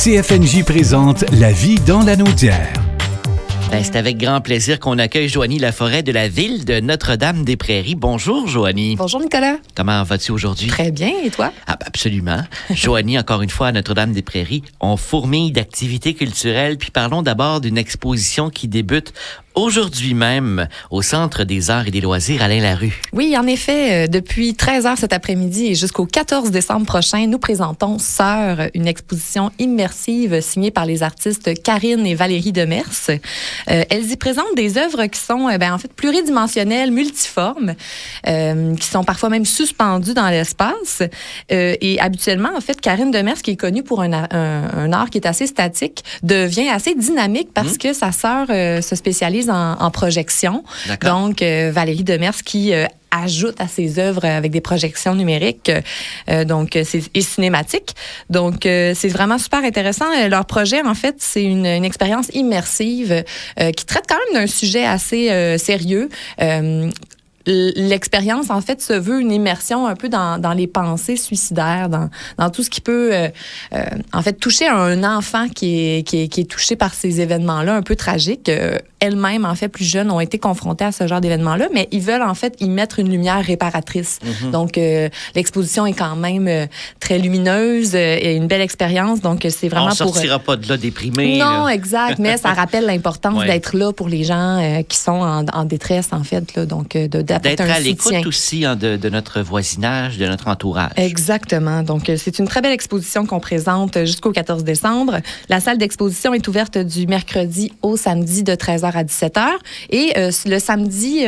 CFNJ présente La vie dans la Naudière. C'est avec grand plaisir qu'on accueille Joanie Laforêt de la ville de Notre-Dame-des-Prairies. Bonjour, Joanie. Bonjour, Nicolas. Comment vas-tu aujourd'hui? Très bien, et toi? Absolument. Joanie, encore une fois, à Notre-Dame-des-Prairies, on fourmille d'activités culturelles. Puis parlons d'abord d'une exposition qui débute aujourd'hui même au Centre des arts et des loisirs Alain Larue. Oui, en effet, depuis 13h cet après-midi et jusqu'au 14 décembre prochain, nous présentons Sœurs, une exposition immersive signée par les artistes Karine et Valérie Demers. Elles y présentent des œuvres qui sont en fait pluridimensionnelles, multiformes, qui sont parfois même suspendues dans l'espace. Et habituellement, en fait, Karine Demers, qui est connue pour un art qui est assez statique, devient assez dynamique parce que sa sœur se spécialise en projection. D'accord. Donc, Valérie Demers qui ajoute à ses œuvres avec des projections numériques et cinématiques. Donc, c'est vraiment super intéressant. Leur projet, en fait, c'est une expérience immersive qui traite quand même d'un sujet assez sérieux. L'expérience, en fait, se veut une immersion un peu dans les pensées suicidaires, dans tout ce qui peut, en fait, toucher un enfant qui est touché par ces événements-là un peu tragiques. Elles-mêmes, en fait, plus jeunes, ont été confrontées à ce genre d'événements-là, mais ils veulent, en fait, y mettre une lumière réparatrice. Mm-hmm. Donc, l'exposition est quand même très lumineuse et une belle expérience. Donc, c'est vraiment pour... On sortira pas de là déprimé. Non, là. exact, mais ça rappelle l'importance d'être là pour les gens qui sont en détresse, en fait, là, donc d'être à l'écoute aussi de notre voisinage, de notre entourage. Exactement. Donc, c'est une très belle exposition qu'on présente jusqu'au 14 décembre. La salle d'exposition est ouverte du mercredi au samedi de 13h à 17h. Et le samedi,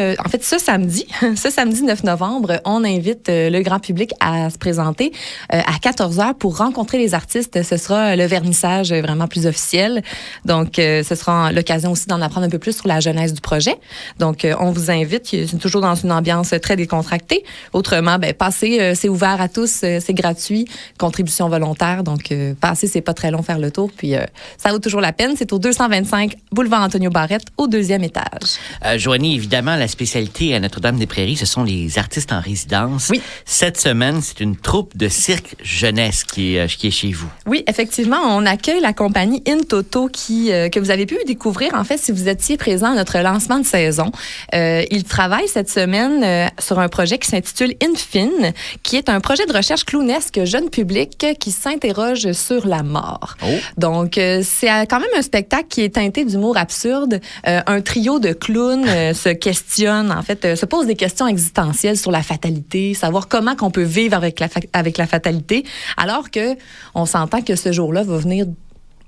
ce samedi 9 novembre, on invite le grand public à se présenter à 14h pour rencontrer les artistes. Ce sera le vernissage vraiment plus officiel. Donc, ce sera l'occasion aussi d'en apprendre un peu plus sur la genèse du projet. Donc, on vous invite. C'est toujours dans une ambiance très décontractée. Autrement, passer, c'est ouvert à tous, c'est gratuit, contribution volontaire. Donc, passer, c'est pas très long faire le tour. Puis, ça vaut toujours la peine. C'est au 225 boulevard Antonio Barrette, au 2e étage. Joanie, évidemment, la spécialité à Notre-Dame-des-Prairies, ce sont les artistes en résidence. Oui. Cette semaine, c'est une troupe de cirque jeunesse qui est chez vous. Oui, effectivement, on accueille la compagnie In Toto que vous avez pu découvrir, en fait, si vous étiez présent à notre lancement de saison. Ils travaillent cette semaine sur un projet qui s'intitule Infine, qui est un projet de recherche clownesque jeune public qui s'interroge sur la mort. Oh. Donc, c'est quand même un spectacle qui est teinté d'humour absurde. Un trio de clowns se questionne, en fait, se pose des questions existentielles sur la fatalité, savoir comment qu'on peut vivre avec la fatalité, alors que on s'entend que ce jour-là va venir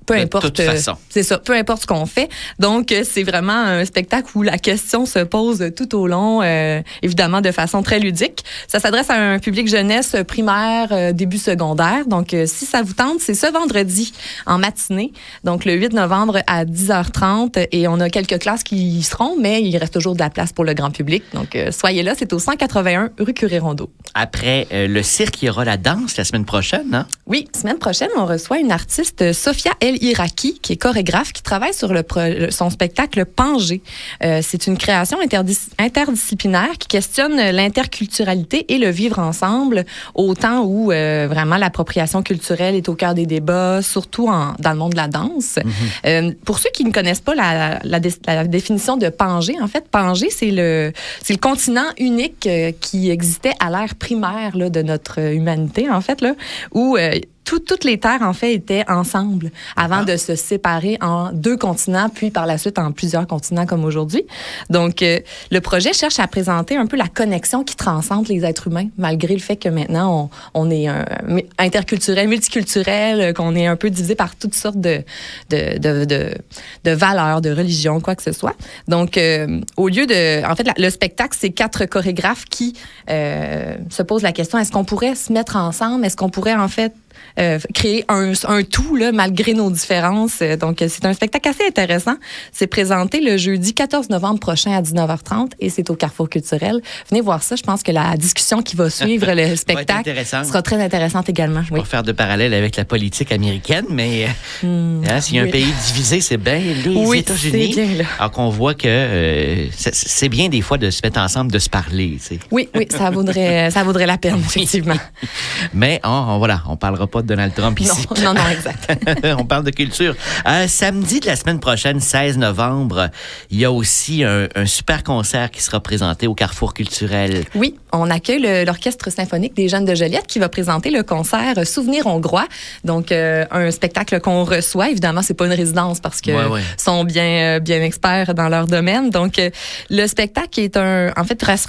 peu importe. De toute façon. C'est ça, peu importe ce qu'on fait. Donc, c'est vraiment un spectacle où la question se pose tout au long, évidemment de façon très ludique. Ça s'adresse à un public jeunesse primaire, début secondaire. Donc, si ça vous tente, c'est ce vendredi en matinée, donc le 8 novembre à 10h30. Et on a quelques classes qui y seront, mais il reste toujours de la place pour le grand public. Donc, soyez là, c'est au 181 rue Curé-Rondeau. Après le cirque, il y aura la danse la semaine prochaine, hein? Oui, semaine prochaine, on reçoit une artiste, Sophia Iraki, qui est chorégraphe, qui travaille sur son spectacle Pangé. C'est une création interdisciplinaire qui questionne l'interculturalité et le vivre ensemble, au temps où vraiment l'appropriation culturelle est au cœur des débats, surtout dans le monde de la danse. Mm-hmm. Pour ceux qui ne connaissent pas la définition de Pangé, en fait, Pangé, c'est le continent unique qui existait à l'ère primaire là, de notre humanité, en fait, là, où toutes les terres, en fait, étaient ensemble avant de se séparer en 2 continents, puis par la suite en plusieurs continents comme aujourd'hui. Donc, le projet cherche à présenter un peu la connexion qui transcende les êtres humains, malgré le fait que maintenant, on est interculturel, multiculturel, qu'on est un peu divisé par toutes sortes de valeurs, de religions, quoi que ce soit. Donc, au lieu de... En fait, le spectacle, c'est 4 chorégraphes qui se posent la question, est-ce qu'on pourrait se mettre ensemble? Est-ce qu'on pourrait, en fait, créer un tout, là, malgré nos différences. Donc, c'est un spectacle assez intéressant. C'est présenté le jeudi 14 novembre prochain à 19h30 et c'est au Carrefour culturel. Venez voir ça. Je pense que la discussion qui va suivre le spectacle sera très intéressante également. Je vais faire de parallèle avec la politique américaine, mais s'il y a un pays divisé, c'est bien les États-Unis. C'est bien, là. Alors qu'on voit que c'est bien des fois de se mettre ensemble, de se parler. Tu sais. Oui, ça vaudrait la peine, effectivement. Mais on parlera parlera pas de Donald Trump ici. Non, exact. On parle de culture. Samedi de la semaine prochaine, 16 novembre, il y a aussi un super concert qui sera présenté au Carrefour culturel. Oui, on accueille l'Orchestre symphonique des Jeunes de Joliette qui va présenter le concert Souvenirs hongrois. Donc, un spectacle qu'on reçoit. Évidemment, c'est pas une résidence parce que sont bien experts dans leur domaine. Donc, le spectacle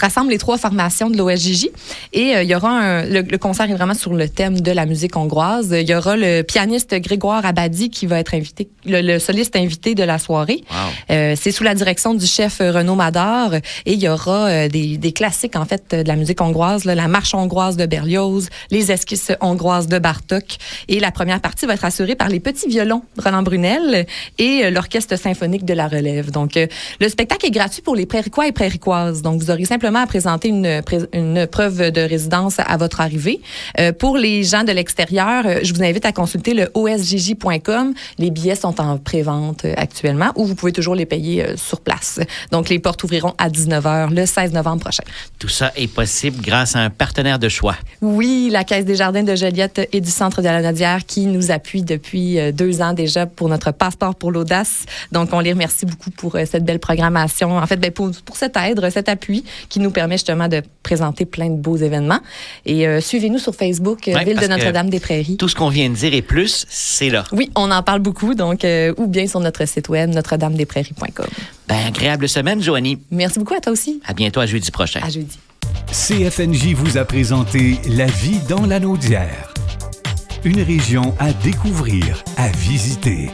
rassemble les 3 formations de l'OSJJ et il y aura le concert est vraiment sur le thème de la musique hongroise. Il y aura le pianiste Grégoire Abadi qui va être invité, le soliste invité de la soirée. Wow. C'est sous la direction du chef Renaud Madar et il y aura des classiques en fait de la musique hongroise, là, la marche hongroise de Berlioz, les esquisses hongroises de Bartók et la première partie va être assurée par les petits violons Roland Brunel et l'Orchestre symphonique de la Relève. Donc, le spectacle est gratuit pour les Préricois et Préricoises. Donc, vous aurez simplement à présenter une preuve de résidence à votre arrivée. Pour les gens de l'extérieur, je vous invite à consulter le osjj.com. Les billets sont en pré-vente actuellement ou vous pouvez toujours les payer sur place. Donc, les portes ouvriront à 19h le 16 novembre prochain. Tout ça est possible grâce à un partenaire de choix. Oui, la Caisse des Jardins de Joliette et du Centre de la Nodière qui nous appuie depuis 2 ans déjà pour notre passeport pour l'audace. Donc, on les remercie beaucoup pour cette belle programmation. En fait, pour cette aide, cet appui qui nous permet justement de présenter plein de beaux événements. Et suivez-nous sur Facebook, Ville de Notre-Dame-des-Prairies. Tout ce qu'on vient de dire et plus, c'est là. Oui, on en parle beaucoup, donc ou bien sur notre site web, notre-dame-des-prairies.com. Agréable semaine, Joanie. Merci beaucoup à toi aussi. À bientôt, à jeudi prochain. À jeudi. CFNJ vous a présenté La vie dans la Naudière. Une région à découvrir, à visiter.